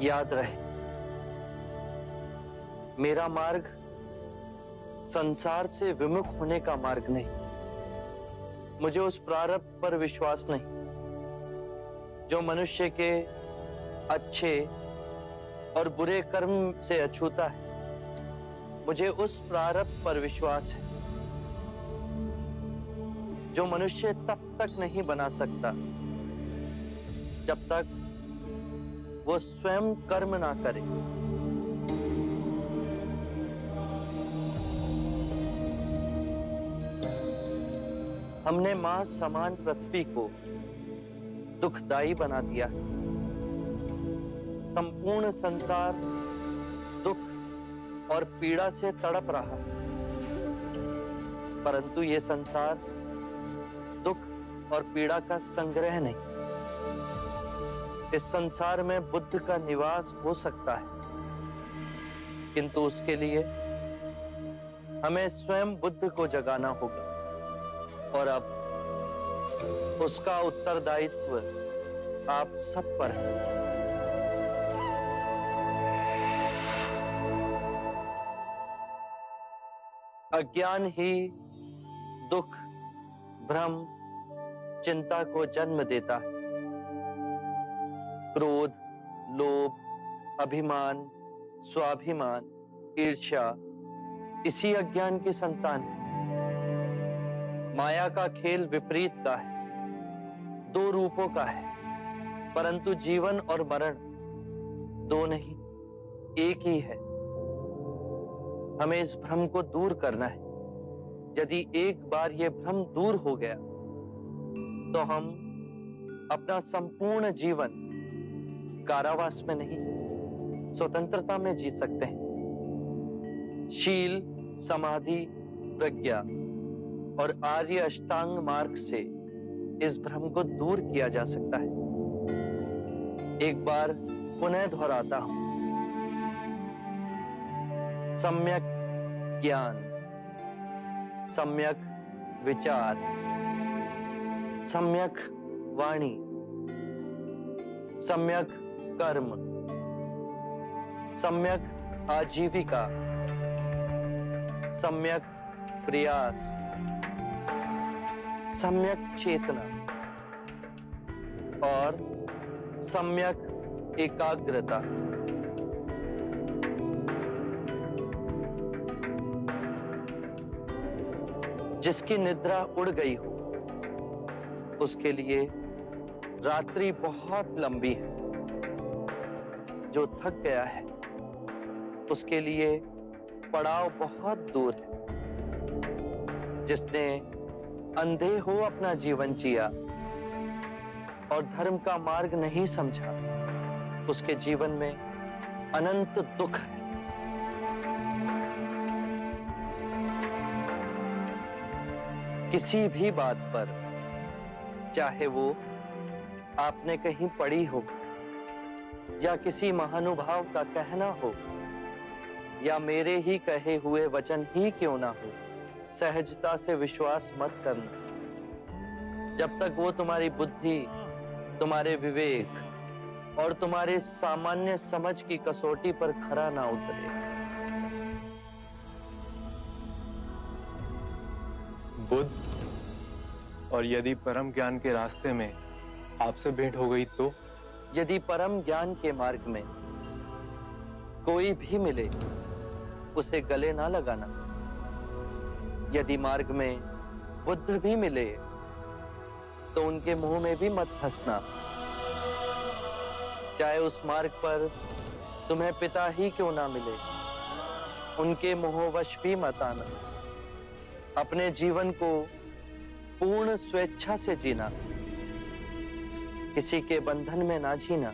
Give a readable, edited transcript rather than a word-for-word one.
याद रहे, मेरा मार्ग संसार से विमुख होने का मार्ग नहीं। मुझे उस प्रारब्ध पर विश्वास नहीं जो मनुष्य के अच्छे और बुरे कर्म से अछूता है। मुझे उस प्रारब्ध पर विश्वास है जो मनुष्य तब तक नहीं बना सकता जब तक वो स्वयं कर्म ना करे। हमने मां समान पृथ्वी को दुखदाई बना दिया। संपूर्ण संसार दुख और पीड़ा से तड़प रहा, परंतु ये संसार दुख और पीड़ा का संग्रह नहीं। इस संसार में बुद्ध का निवास हो सकता है, किंतु उसके लिए हमें स्वयं बुद्ध को जगाना होगा। और अब उसका उत्तरदायित्व आप सब पर है। अज्ञान ही दुख, भ्रम, चिंता को जन्म देता है। क्रोध, लोभ, अभिमान, स्वाभिमान, ईर्ष्या इसी अज्ञान की संतान है। माया का खेल विपरीत का है, दो रूपों का है, परंतु जीवन और मरण दो नहीं, एक ही है। हमें इस भ्रम को दूर करना है। यदि एक बार यह भ्रम दूर हो गया तो हम अपना संपूर्ण जीवन कारावास में नहीं, स्वतंत्रता में जी सकते हैं। शील, समाधि, प्रज्ञा और आर्य अष्टांग मार्ग से इस भ्रम को दूर किया जा सकता है। एक बार पुनः दोहराता हूं, सम्यक ज्ञान, सम्यक विचार, सम्यक वाणी, सम्यक कर्म, सम्यक आजीविका, सम्यक प्रयास, सम्यक चेतना और सम्यक एकाग्रता। जिसकी निद्रा उड़ गई हो उसके लिए रात्रि बहुत लंबी है। जो थक गया है उसके लिए पड़ाव बहुत दूर है। जिसने अंधे हो अपना जीवन जिया और धर्म का मार्ग नहीं समझा, उसके जीवन में अनंत दुख है। किसी भी बात पर, चाहे वो आपने कहीं पढ़ी हो या किसी महानुभाव का कहना हो या मेरे ही कहे हुए वचन ही क्यों ना हो, सहजता से विश्वास मत करना। जब तक वो तुम्हारी बुद्धि, तुम्हारे विवेक और तुम्हारे सामान्य समझ की कसौटी पर खरा ना उतरे। बुद्ध, और यदि परम ज्ञान के रास्ते में आपसे भेंट हो गई तो? यदि परम ज्ञान के मार्ग में कोई भी मिले उसे गले ना लगाना। यदि मार्ग में बुद्ध भी मिले तो उनके मुंह में भी मत हंसना। चाहे उस मार्ग पर तुम्हें पिता ही क्यों ना मिले, उनके मोहवश भी मत आना। अपने जीवन को पूर्ण स्वेच्छा से जीना, किसी के बंधन में ना जीना।